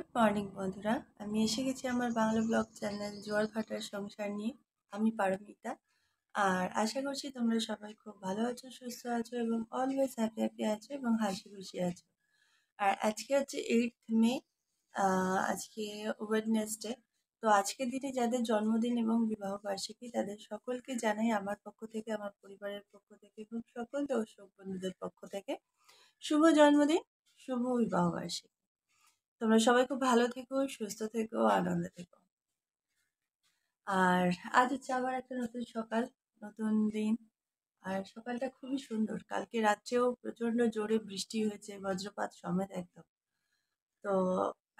Good morning বন্ধুরা, আমি এসে গেছি আমার বাংলা ব্লগ চ্যানেল জোয়ার ভাটার সংসার নিয়ে। আমি পারমিতা। আর আশা করছি তোমরা সবাই খুব ভালো আছো, সুস্থ আছো এবং অলওয়েজ হ্যাপি আছো এবং হাসি খুশি আছো। আর আজকে হচ্ছে 8th মে। আজকে ওয়েডনেসডে। তো আজকের দিনে যাদের জন্মদিন এবং বিবাহ বার্ষিকী তাদের সকলকে জানাই আমার পক্ষ থেকে, আমার পরিবারের পক্ষ থেকে এবং সকল দর্শক বন্ধুদের পক্ষ থেকে শুভ জন্মদিন, শুভ বিবাহ বার্ষিকী। তোমরা সবাই খুব ভালো থেকো, সুস্থ থেকো, আনন্দে থেকো। আর আজ হচ্ছে আবার একটা নতুন সকাল, নতুন দিন। আর সকালটা খুবই সুন্দর। কালকে রাত্রেও প্রচণ্ড জোরে বৃষ্টি হয়েছে, বজ্রপাত সমেত একদম। তো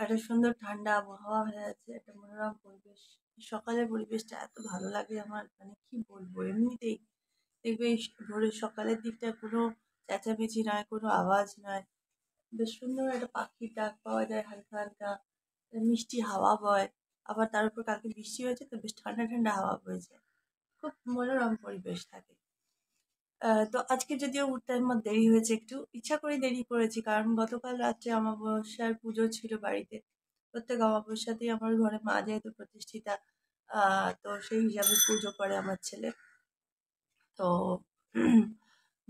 একটা সুন্দর ঠান্ডা আবহাওয়া হয়ে আছে, একটা মনোরম পরিবেশ। সকালের পরিবেশটা এত ভালো লাগে আমার, মানে কি বলবো। এমনিতেই দেখবে এই ভোরের সকালের দিকটা কোনো চেঁচামেচি নয়, কোনো আওয়াজ নয়, বেশ সুন্দর একটা পাখির ডাক পাওয়া যায়, হালকা হালকা মিষ্টি হাওয়া বয়। আবার তার উপর কালকে বৃষ্টি হয়েছে তো বেশ ঠান্ডা ঠান্ডা হাওয়া বইছে, খুব মনোরম পরিবেশ থাকে। তো আজকে যদিও উঠতে আমার দেরি হয়েছে, একটু ইচ্ছা করে দেরি করেছি, কারণ গতকাল রাত্রে অমাবস্যার পুজো ছিল বাড়িতে। প্রত্যেক অমাবস্যাতেই আমার ঘরে মা যেহেতু প্রতিষ্ঠিতা, তো সেই হিসাবে পুজো করে আমার ছেলে। তো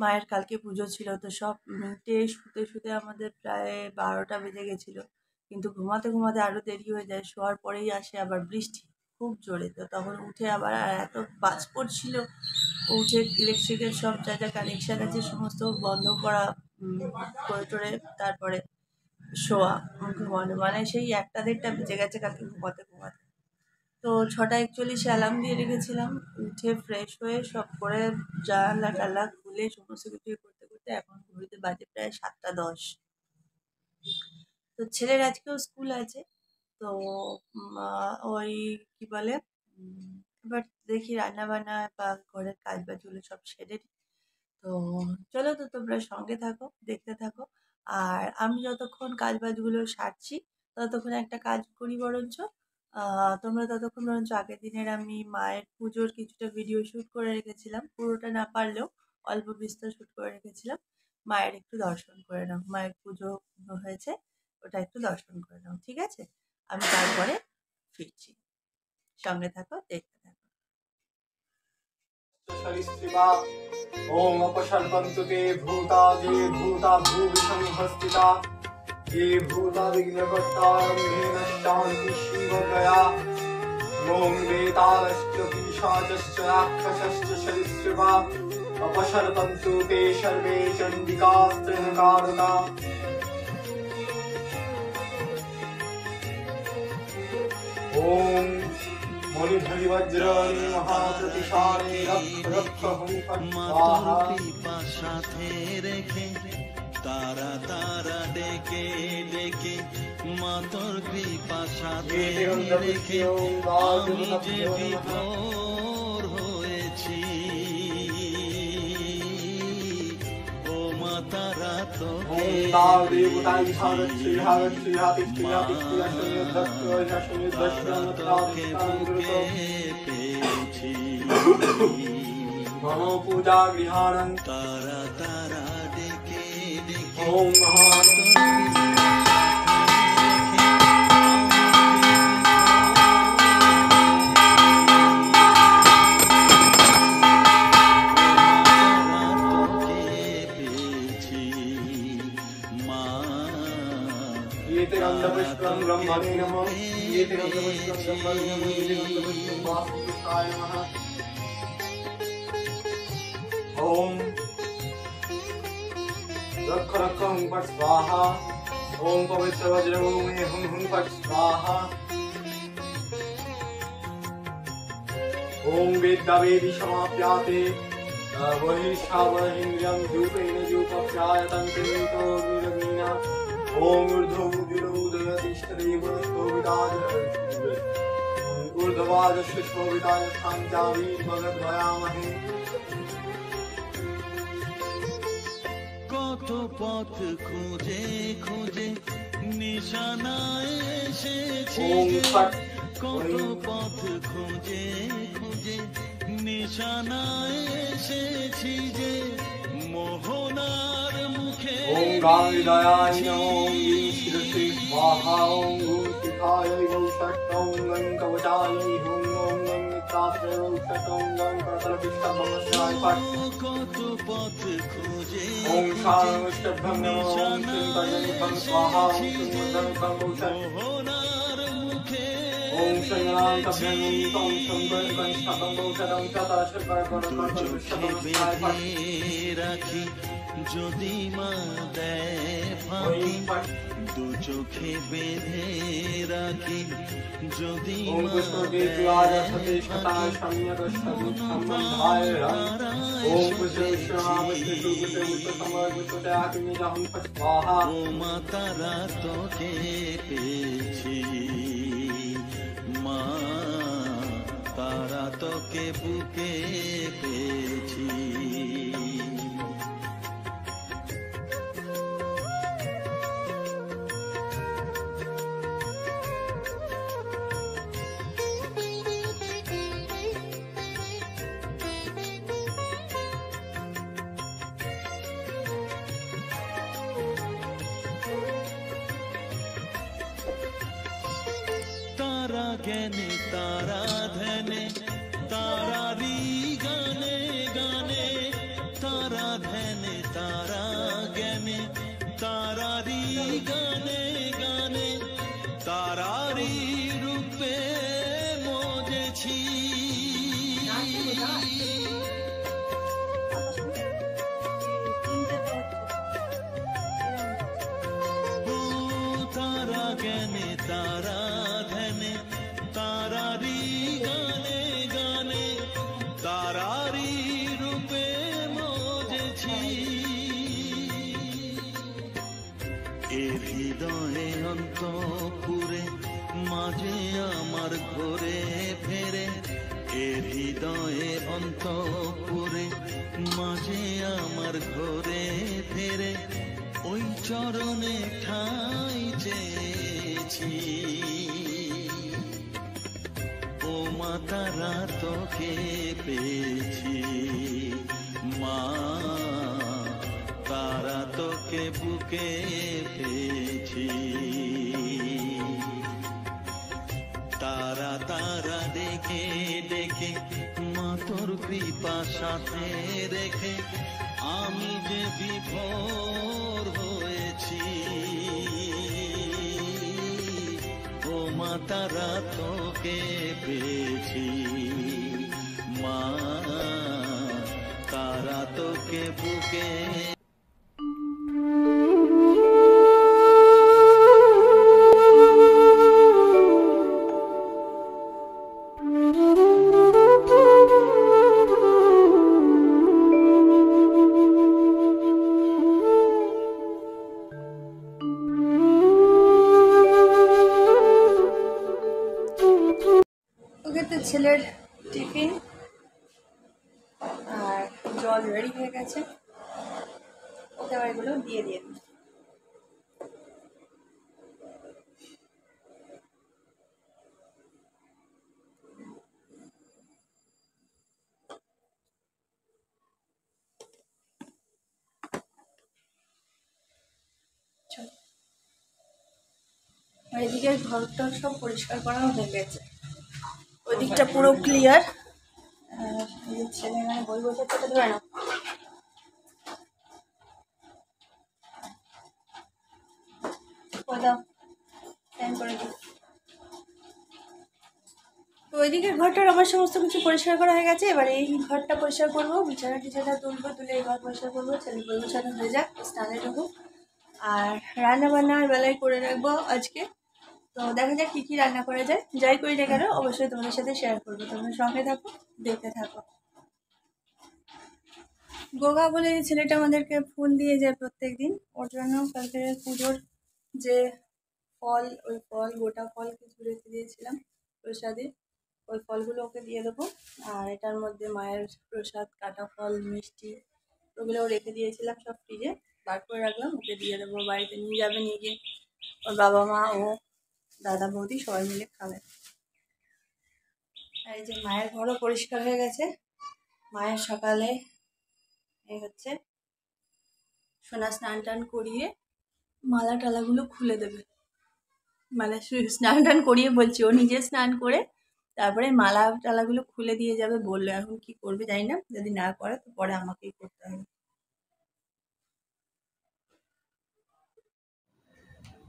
মায়ের কালকে পুজো ছিল, তো সব মিটে শুতে শুতে আমাদের প্রায় 12টা বেজে গেছিলো। কিন্তু ঘুমাতে ঘুমাতে আরও দেরি হয়ে যায়, শোয়ার পরেই আসে আবার বৃষ্টি খুব জোরে। তো তখন উঠে আবার আর এত বাজ পড়ছিল, উঠে ইলেকট্রিকের সব যা যা কানেকশান আছে সমস্ত বন্ধ করা, করে টোরে তারপরে শোয়া, ঘুমানো, মানে সেই 1টা-1.5টা বেজে গেছে কালকে ঘুমাতে ঘুমাতে। তো 6টা 41 অ্যালার্ম দিয়ে রেখেছিলাম, উঠে ফ্রেশ হয়ে সব করে জানলা টালা খুলে সমস্ত কিছু করতে করতে এখন ঘড়িতে বাজে প্রায় 7টা 10। তো ছেলের আজকেও স্কুল আছে। তো ওই কি বলে, এবার দেখি রান্না বান্না বা ঘরের কাজ বাজগুলো সব সেরে নিই। তো চলো, তো তোমরা সঙ্গে থাকো, দেখতে থাকো। আর আমি যতক্ষণ কাজ বাজগুলো সারছি ততক্ষণ একটা কাজ করি বরঞ্চ। তোমরা ততক্ষণ বরঞ্চ আগের দিনের আমি মায়ের পুজোর কিছুটা ভিডিও শ্যুট করে রেখেছিলাম, পুরোটা না পারলেও অল্প বিস্তর শ্যুট করে রেখেছিলাম। মায়ের একটু দর্শন করে নাও, মায়ের পুজো হয়েছে, ওটা একটু দর্শন করে নাও, ঠিক আছে? আমি তারপরে ফিরছি, সঙ্গে থাকো, দেখতে থাকো। ओम अपसर्पन्तु ते भूता ये भूता भूमि संहस्तिता ये भूता विघ्नकर्तारम्भेन शान्ति शिवगया ओम वेतालश्च पिशाचश्च राक्षसश्च सरीसृपा अपसर्पन्तु ते सर्वे चण्डिकास्त्रनकारता ओम মণিধরি বজ্রানি মহাপ্রতিশালী রক্ষ সাথে রেখে তারা তারা ডেকে ডেকে মাতর কৃপা সাথে রেখে আমি যে বিভোর হয়েছি। ও মাতারা তো পূজা গৃহাণং তারা তারা ডেকে ডেকে ওম गन्धपुष्पं ब्रह्मणे नमः येते गन्धपुष्पं ब्रह्मणे नमः येते गन्धपुष्पं वासुदेवाय नमः ओम रक्ष रक्ष हुं फट् स्वाहा ओम पवित्र वज्रं मे हुं हुं फट् स्वाहा ओम वेदा वेदी समाप्याते बहिष्ठावहिन्द्रियं धूपेन धूपप्यायतं कृतो निरमीना ओम ऊर्ध्वमुदिरोदयतिष्ठदेव शोभिताय ऊर्ध्वादस्य शोभिताय खाञ्चावी मगद्वयामहे। কত পথ খুঁজে খুঁজে নিশানায় এসেছি, কত পথ খুঁজে খুঁজে নিশানায় এসেছি যে মোহনার মুখে। ओम गांगेयाय नमः ओम शिरसे स्वाहा ओम गन्धायै षट् ॐ गं कवचायै हुं ॐ गं मित्रात्रे षट् ॐ गं करतलपिष्टभङ्गस्याय फट् কত পথ খুঁজে ॐ शानुष्टभं नमः ॐ श्रीं कर्णनिभं स्वाहा ॐ श्रीं मुद्रनिभं षट् মোহনার মুখে ॐ शङ्गनाथभ्यं ॐ शङ्करकंष्ठभं षट् ॐ চোখে शतशर्करकरतलपिष्टभङ्गस्याय फट् বেঁধে রাখি যদি মা দেয় ঐ ফাঁকি फट् দু চোখে বেঁধে রাখি যদি ॐ মা पुष्पकेतुराय দেয় सतीशताय सम्यगस्तदुःखम्बन्धाय ॐ पुष्पविश्वमाविष्णुपुष्पसमर्पुष्पत्याग्निजहं फट् स्वाहा ও মা তারা তোকে পেয়েছি মা তারা তোকে বুকে পেয়েছি তারা জ্ঞানে তারা ধ্যানে তারারি গানে গানে তারা ধ্যানে তারা জ্ঞানে তারারি গানে গানে তারারি রূপে মজেছি ও তারা জ্ঞানে তারা ধ্যানে তারারি গানে গানে তারারি রূপে মজেছি এ হৃদয়ে অন্তপুরে মাঝে আমার ঘরে ফেরে এ হৃদয়ে অন্তপুরে মাঝে আমার ঘরে ফেরে ওই চরণে ঠাই চেয়েছি ও মা তারা তোকে পেয়েছি মা তারা তোকে বুকে পেয়েছি তারা তারা ডেকে ডেকে মা তোর কৃপা সাথে রেখে আমি যে বিভোর হয়েছি ও মা তারা তোকে পেয়েছি মা তারা তোকে বুকে ওকে তো ছেলের টিফিন আর জল রেডি হয়ে গেছে, ওকে আবার এগুলো দিয়ে দিই। আর এদিকে ঘরটা সব পরিষ্কার করা হয়ে গেছে, ওইদিকটা পুরো ক্লিয়ার। ছেলে মানে বই বসাতে ধরে না, দাও ফ্যান করে দিই। তো ওইদিকে ঘরটার আমার সমস্ত কিছু পরিষ্কার করা হয়ে গেছে, এবার এই ঘরটা পরিষ্কার করবো, বিছানা টিছানা তুলবো, তুলে এই ঘর পরিষ্কার করবো, ছেলে বই বসানো হয়ে যাক, স্নানে ঢুকবো। আর রান্না বান্না আর বেলায় করে রাখবো আজকে। তো দেখা যাক কী কী রান্না করা যায়, যাই করি না কেন অবশ্যই তোমাদের সাথে শেয়ার করবো, তোমরা সঙ্গে থাকো, দেখতে থাকো। গোগা বলে এই ছেলেটা আমাদেরকে ফুল দিয়ে যায় প্রত্যেক দিন, ওর জন্য কালকে পুজোর যে ফল, ওই ফল গোটা ফল কিছু রেখে দিয়েছিলাম প্রসাদে, ওই ফলগুলো ওকে দিয়ে দেবো। আর এটার মধ্যে মায়ের প্রসাদ, কাটা ফল, মিষ্টি, ওগুলোও রেখে দিয়েছিলাম সব ফ্রিজে বার করে রাখলাম, ওকে দিয়ে দেবো। বাড়িতে নিয়ে যাবে, নিয়ে গিয়ে ওর বাবা মা ও দাদা বৌদি সবাই মিলে খাবে। আর এই যে মায়ের ঘরও পরিষ্কার হয়ে গেছে, মায়ের সকালে এই হচ্ছে সোনা স্নান টান করিয়ে মালা টালাগুলো খুলে দেবে। মানে স্নান টান করিয়ে বলছি, ও নিজে স্নান করে তারপরে মালা টালাগুলো খুলে দিয়ে যাবে বললো। এখন কি করবে জানি না, যদি না করে তো পরে আমাকেই করতে হবে।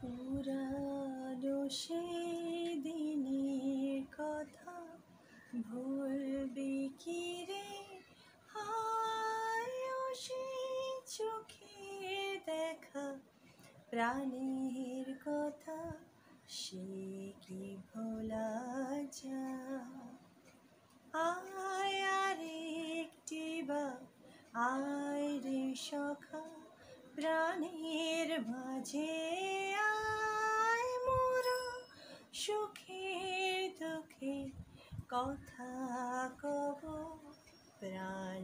পুরানো সেই দিনের কথা ভুলবি কি রে, হায় ও সেই চোখের দেখা, প্রাণের কথা সে কি ভোলা যায়। আয় আর একটিবার আয় রে সখা, প্রাণের মাঝে আয়, মোরা সুখের দুঃখে কথা কব প্রাণ।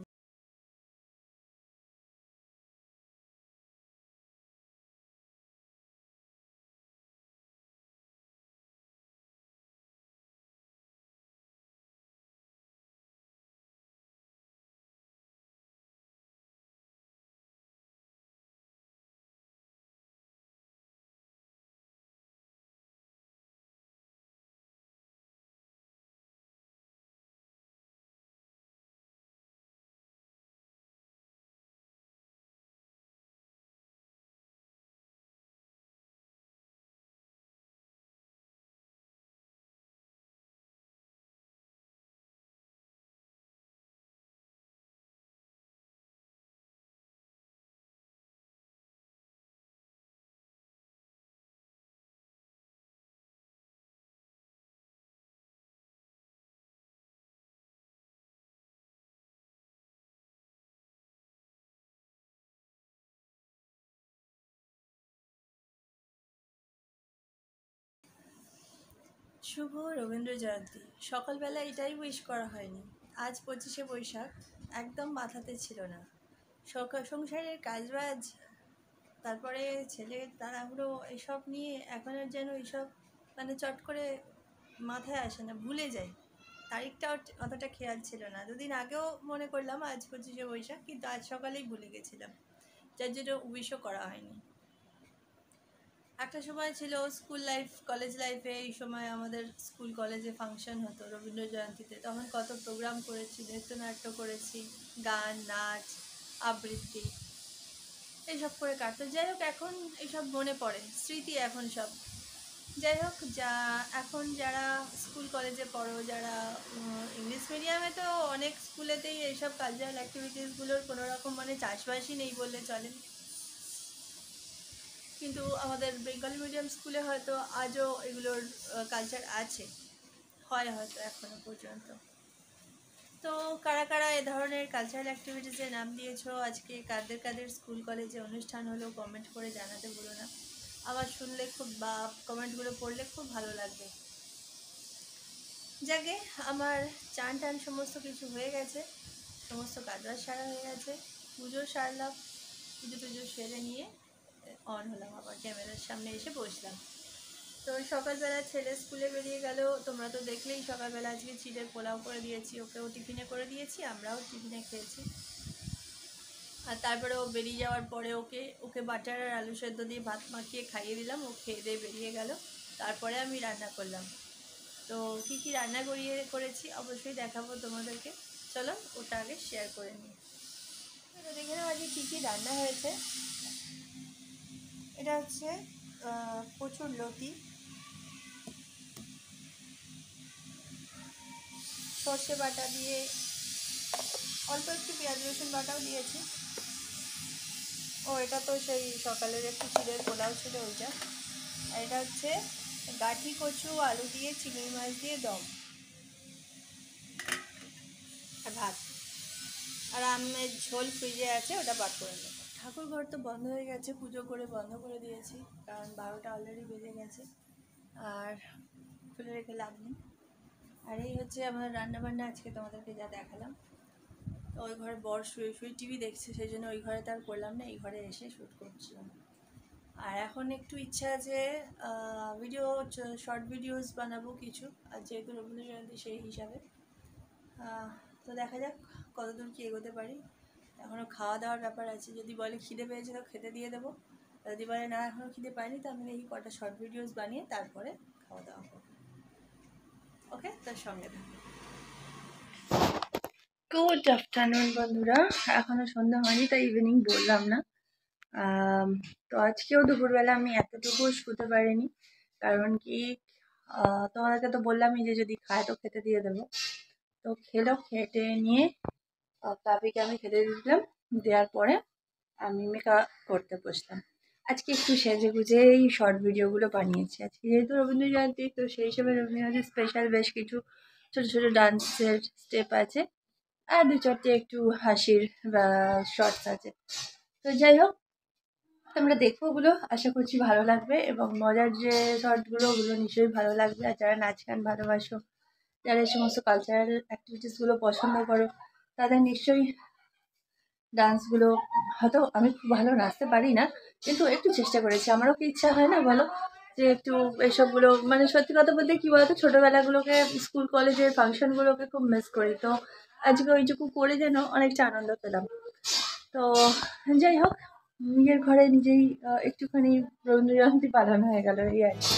শুভ রবীন্দ্র জয়ন্তী। সকালবেলা এটাই উইশ করা হয়নি। আজ 25শে বৈশাখ, একদম মাথাতে ছিল না। সংসারের কাজবাজ, তারপরে ছেলের তাড়াহুড়ো, এসব নিয়ে এখন আর যেন এইসব মানে চট করে মাথায় আসে না, ভুলে যাই। তারিখটাও অতটা খেয়াল ছিল না। দুদিন আগেও মনে করলাম আজ 25শে বৈশাখ, কিন্তু আজ সকালেই ভুলে গেছিলাম, যার জন্য উইশও করা হয়নি। একটা সময় ছিল স্কুল লাইফ, কলেজ লাইফে, এই সময় আমাদের স্কুল কলেজে ফাংশন হতো রবীন্দ্র জয়ন্তীতে। তখন কত প্রোগ্রাম করেছি, নৃত্যনাট্য করেছি, গান, নাচ, আবৃত্তি, এইসব করে কাটতো। যাই হোক, এখন এইসব মনে পড়ে, স্মৃতি এখন সব। যাই হোক, এখন যারা স্কুল কলেজে পড়ো, যারা ইংলিশ মিডিয়ামে, তো অনেক স্কুলেতেই এইসব কালচারাল অ্যাক্টিভিটিসগুলোর কোনো রকম মানে চাষবাসই নেই বললে চলে। কিন্তু আমাদের বেঙ্গলি মিডিয়াম স্কুলে হয়তো আজও এগুলোর কালচার আছে, হয় হয়তো এখনো পর্যন্ত। তো কারা কারা এ ধরনের কালচারাল অ্যাক্টিভিটিসে নাম দিয়েছো, আজকে কাদের কাদের স্কুল কলেজে অনুষ্ঠান হলো, কমেন্ট করে জানাতে ভুলো না। আমার শুনলে খুব, বা কমেন্টগুলো পড়লে খুব ভালো লাগবে। যাকে আমার চান টান সমস্ত কিছু হয়ে গেছে, সমস্ত কাজবাজ সারা হয়ে গেছে, পুজো সারলাম, পুজো টুজো সেরে নিয়ে অন হলাম, আবার ক্যামেরার সামনে এসে বসলাম। তো সকালবেলা ছেলে স্কুলে বেরিয়ে গেল, তোমরা তো দেখলেই। সকালবেলা আজকে চিড়ের পোলাও করে দিয়েছি, ওকেও টিফিনে করে দিয়েছি, আমরাও টিফিনে খেয়েছি। আর তারপরে ও বেরিয়ে যাওয়ার পরে ওকে ওকে বাটার আর আলু সেদ্ধ দিয়ে ভাত মাখিয়ে খাইয়ে দিলাম, ও খেয়ে দিয়ে বেরিয়ে গেল। তারপরে আমি রান্না করলাম। তো কী কী রান্না করেছি অবশ্যই দেখাবো তোমাদেরকে। চলো ওটা আগে শেয়ার করে নিই। তো দেখে নাও আজকে কী কী রান্না হয়েছে। এটা হচ্ছে কচুর লতি, সর্ষে বাটা দিয়ে, অল্প একটু পেঁয়াজ রসুন বাটাও দিয়েছি। ও এটা তো সেই সকালের একটু চিড়ের পোলাও ছিল ওইটা। আর এটা হচ্ছে গাঠি কচু আলু দিয়ে চিংড়ি মাছ দিয়ে দম, আর ভাত, আর আমের ঝোল ফ্রিজে আছে, ওটা বার করে নেব। ঠাকুর ঘর তো বন্ধ হয়ে গেছে, পুজো করে বন্ধ করে দিয়েছি, কারণ 12টা অলরেডি বেজে গেছে, আর খুলে রেখে লাভ নেই। আর এই হচ্ছে আমার রান্নাবান্না আজকে তোমাদেরকে যা দেখালাম। তো ওই ঘরে বর শুয়ে শুয়ে টিভি দেখছে, সেই জন্য ওই ঘরে তার করলাম না, এই ঘরে এসে শ্যুট করছিলাম। আর এখন একটু ইচ্ছা আছে ভিডিও, শর্ট ভিডিওস বানাবো কিছু, আর যেহেতু রবীন্দ্র জয়ন্তী সেই হিসাবে। তো দেখা যাক কতদূর কি এগোতে পারি। এখনও খাওয়া দাওয়ার ব্যাপার আছে, যদি বলে খিদে পেয়েছে তো খেতে দিয়ে দেবো, যদি বলে না এখনও খিদে পাইনি, তো আমি এই কটা শর্ট ভিডিওস বানিয়ে তারপরে খাওয়া দাওয়া করবো। ওকে, তার সঙ্গে থাকো। গুড আফটারনুন বন্ধুরা, এখনো সন্ধ্যা হয়নি তাই ইভিনিং বললাম না। তো আজকেও দুপুরবেলা আমি এতটুকু শুতে পারিনি, কারণ কি তোমাদেরকে তো বললামই যে যদি খায় তো খেতে দিয়ে দেবো। তো খেলো, খেতে নিয়ে কাবিকে আমি খেতে দিলাম, দেওয়ার পরে আমি মেকআপ করতে বসলাম। আজকে একটু সেজে গুজে এই শর্ট ভিডিওগুলো বানিয়েছি। আজকে যেহেতু রবীন্দ্র জয়ন্তী, তো সেই হিসেবে রবীন্দ্র জয়ন্তী স্পেশাল বেশ কিছু ছোটো ছোটো ডান্সের স্টেপ আছে, আর দু চারটে একটু হাসির বা শর্টস আছে। তো যাই হোক, তোমরা দেখো, ওগুলো আশা করছি ভালো লাগবে, এবং মজার যে শর্টগুলো ওগুলো নিশ্চয়ই ভালো লাগবে। আর যারা নাচ গান ভালোবাসো, যারা এই সমস্ত কালচারাল অ্যাক্টিভিটিসগুলো পছন্দ করো, তাদের নিশ্চয়ই ডান্সগুলো, হয়তো আমি খুব ভালো নাচতে পারি না, কিন্তু একটু চেষ্টা করেছি। আমারও কি ইচ্ছা হয় না বলো, যে একটু এসবগুলো, মানে সত্যি কথা বলতে কী বলতো, ছোটোবেলাগুলোকে, স্কুল কলেজের ফাংশনগুলোকে খুব মিস করি। তো আজকে ওইটুকু করে যেন অনেকটা আনন্দ পেলাম। তো যাই হোক, নিজের ঘরে নিজেই একটুখানি রবীন্দ্র জয়ন্তী পালন হয়ে গেল, এই আর কি।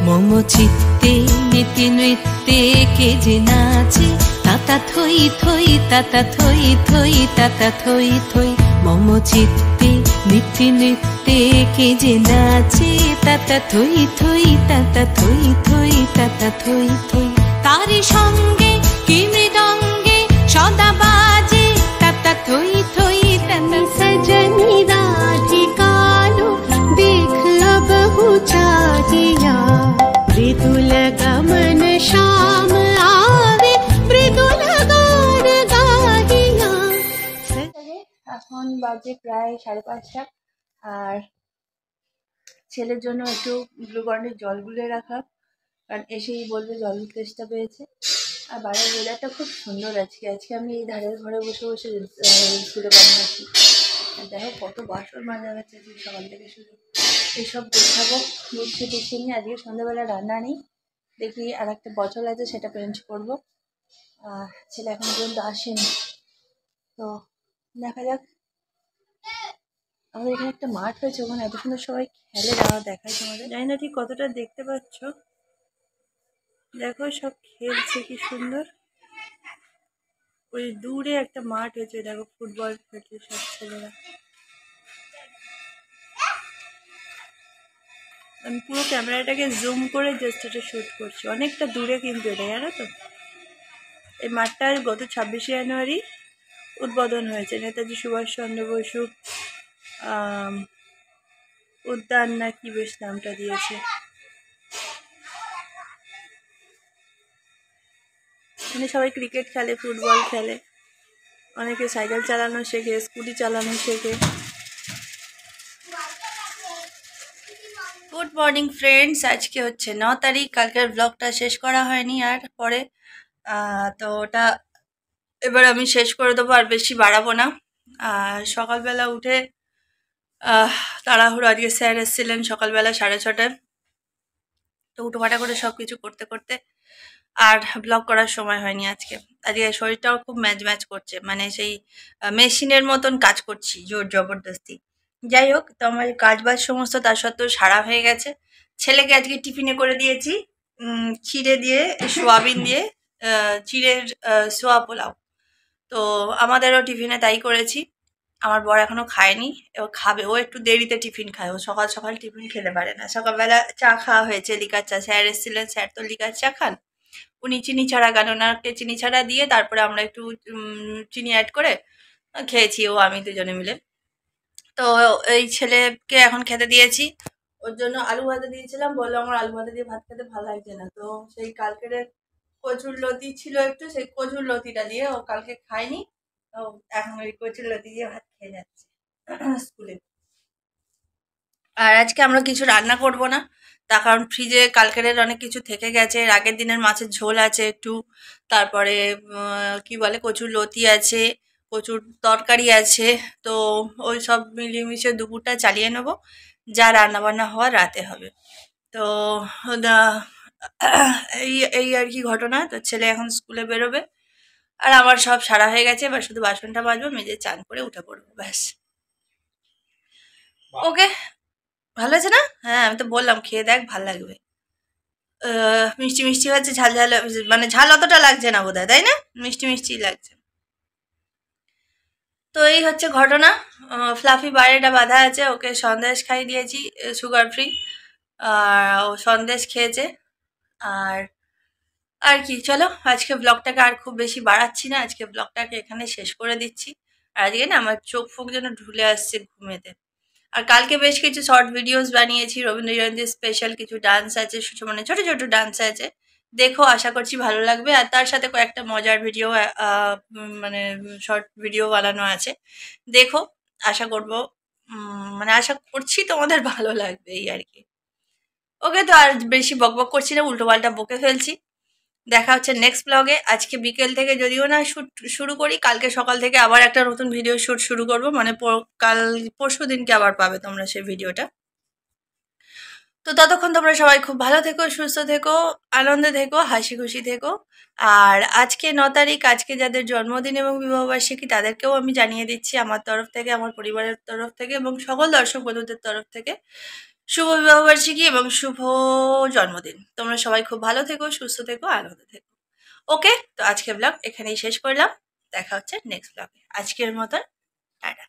মম চিত্তে নীতি নৃত্যে কে যে নাচে, তাতা থই থই তাতা থই থই তাতা থই থই। মম চিত্তে নীতি নৃত্যে কে যে নাচে, তাতা থই থই তাতা থই থই তাতা থই থই। তারি সঙ্গে কি মৃদঙ্গে সদা বাজে, তাতা থই থই তাতা। সজনি রাধিকালো দেখ বহু चाहिया, मृदुल गमन श्याम आवे मृदुल गान गाहिया। এখন বাজে প্রায় 5:30, আর ছেলের জন্য একটু গ্লুকন্ডির জল গুলে রাখা, কারণ এসেই বলবে জল তেষ্টা পেয়েছে। আর বাইরের ওয়েদারটা খুব সুন্দর আজকে। আজকে আমি এই ধারের ঘরে বসে বসে রিলসগুলো বানিয়েছি। আর দেখো কত বাসন মাজা গেছে সকাল থেকে, শুধু এইসব দেখাবো গুছিয়ে গুছিয়ে নিয়ে। আজকে সন্ধ্যাবেলা রান্না নেই, দেখি আর একটা বছর আছে, সেটা পেঞ্চ করবো। ছেলে এখন পর্যন্ত আসেনি, তো দেখা যাক। আমাদের এখানে একটা মাঠ হয়েছে, ওখানে এত সুন্দর সবাই খেলে, যাওয়া দেখায় তোমাদের। জানি না ঠিক কতটা দেখতে পাচ্ছ, দেখো সব খেলছে কি সুন্দর। ওই দূরে একটা মাঠ হয়েছে, দেখো ফুটবল খেলছে সব ছেলেরা। আমি পুরো ক্যামেরাটাকে জুম করে জাস্ট এটা শ্যুট করছি, অনেকটা দূরে কিন্তু এটা, জানো তো। এই মাঠটা গত 26শে জানুয়ারি উদ্বোধন হয়েছে, নেতাজি সুভাষচন্দ্র বসু উদ্যান না কি বেশ নামটা দিয়েছে। এখানে সবাই ক্রিকেট খেলে, ফুটবল খেলে, অনেকে সাইকেল চালানো শেখে, স্কুটি চালানো শেখে। গুড মর্নিং ফ্রেন্ডস, আজকে হচ্ছে 9 তারিখ। কালকের ব্লগটা শেষ করা হয়নি আর পরে, তো ওটা এবার আমি শেষ করে দেবো, আর বেশি বাড়াবো না। সকালবেলা উঠে তাড়াহুড়ো, আজকে স্যার এসেছিলেন সকালবেলা 6:30টায়, তো উঠোপাটা করে সব কিছু করতে করতে আর ব্লগ করার সময় হয়নি আজকে। আজকে শরীরটাও খুব ম্যাচ ম্যাচ করছে, মানে সেই মেশিনের মতন কাজ করছি জোর জবরদস্তি। যাই হোক, তো আমার কাজ বাজ সমস্ত তার সত্ত্বেও সারা হয়ে গেছে। ছেলেকে আজকে টিফিনে করে দিয়েছি চিড়ে দিয়ে, সোয়াবিন দিয়ে চিড়ের সোয়া পোলাও। তো আমাদেরও টিফিনে তাই করেছি। আমার বর এখনো খায়নি, ও খাবে, ও একটু দেরিতে টিফিন খায়, ও সকাল সকাল টিফিন খেতে পারে না। সকালবেলা চা খাওয়া হয়েছে, লিকার চা। স্যার এসেছিলেন, স্যার তো লিকার চা খান, উনি চিনি ছাড়া খান, ওনাকে চিনি ছাড়া দিয়ে তারপরে আমরা একটু চিনি অ্যাড করে খেয়েছি, ও আমি দুজনে মিলে। তো এই ছেলেকে এখন খেতে দিয়েছি, ওর জন্য আলু ভাতে দিয়েছিলাম, বললো আমার আলু ভাতে দিয়ে ভাত খেতে ভালো লাগছে না। তো সেই কালকের কচুর লতি ছিল একটু, সেই কচুর লতিটা দিয়ে, ও কালকে খায়নি, তো এখন ওই কচুর লতি দিয়ে ভাত খেয়ে যাচ্ছে স্কুলে। আর আজকে আমরা কিছু রান্না করব না, তার কারণ ফ্রিজে কালকের অনেক কিছু থেকে গেছে। আগের দিনের মাছের ঝোল আছে একটু, তারপরে কি বলে কচুর লতি আছে, কচুর তরকারি আছে। তো ওই সব মিলিয়ে মিশিয়ে দুপুরটা চালিয়ে নেব, যা রান্নাবান্না হওয়ার রাতে হবে। তো এই এই আর কি ঘটনা। তো ছেলে এখন স্কুলে বেরোবে, আর আমার সব সারা হয়ে গেছে, এবার শুধু বাসনটা মাজবো, মেজে চান করে উঠে পড়বো, ব্যাস। ওকে, ভালো আছে না? হ্যাঁ, আমি তো বললাম খেয়ে দেখ, ভাল লাগবে। মিষ্টি মিষ্টি হচ্ছে, ঝাল ঝাল, মানে ঝাল অতটা লাগছে না বোধহয়, তাই না? মিষ্টি মিষ্টি লাগছে। তো এই হচ্ছে ঘটনা। ফ্লাফি বাইরেটা বাঁধা আছে, ওকে সন্দেশ খাইয়ে দিয়েছি, সুগার ফ্রি। আর ও সন্দেশ খেয়েছে। আর আর কি, চলো আজকে ব্লগটাকে আর খুব বেশি বাড়াচ্ছি না, আজকে ব্লগটাকে এখানে শেষ করে দিচ্ছি। আর আজকে না আমার চোখ ফোক যেন ঢুলে আসছে ঘুমেতে। আর কালকে বেশ কিছু শর্ট ভিডিওস বানিয়েছি, রবীন্দ্র জয়ন্তী স্পেশাল কিছু ডান্স আছে, মানে ছোট ছোট ডান্স আছে। দেখো, আশা করছি ভালো লাগবে। আর তার সাথে কয়েকটা মজার ভিডিও, মানে শর্ট ভিডিও বানানো আছে। দেখো, আশা করব, মানে আশা করছি তোমাদের ভালো লাগবে, এই আর কি। ওকে, তো আর বেশি বকবক করছি না, উল্টো পাল্টা বকে ফেলছি। দেখা হচ্ছে নেক্সট ব্লগে। আজকে বিকেল থেকে যদিও না শ্যুট শুরু করি, কালকে সকাল থেকে আবার একটা নতুন ভিডিও শ্যুট শুরু করব, মানে কাল পরশু দিনকে আবার পাবে তোমরা সেই ভিডিওটা। তো ততক্ষণ তোমরা সবাই খুব ভালো থেকো, সুস্থ থেকো, আনন্দে থেকো, হাসি খুশি থেকো। আর আজকে ৯ তারিখ, আজকে যাদের জন্মদিন এবং বিবাহবার্ষিকী তাদেরকেও আমি জানিয়ে দিচ্ছি আমার তরফ থেকে, আমার পরিবারের তরফ থেকে এবং সকল দর্শক বন্ধুদের তরফ থেকে শুভ বিবাহবার্ষিকী এবং শুভ জন্মদিন। তোমরা সবাই খুব ভালো থেকো, সুস্থ থেকো, আনন্দে থেকো। ওকে, তো আজকের ব্লগ এখানেই শেষ করলাম। দেখা হচ্ছে নেক্সট ব্লগে। আজকের মতন টাটা।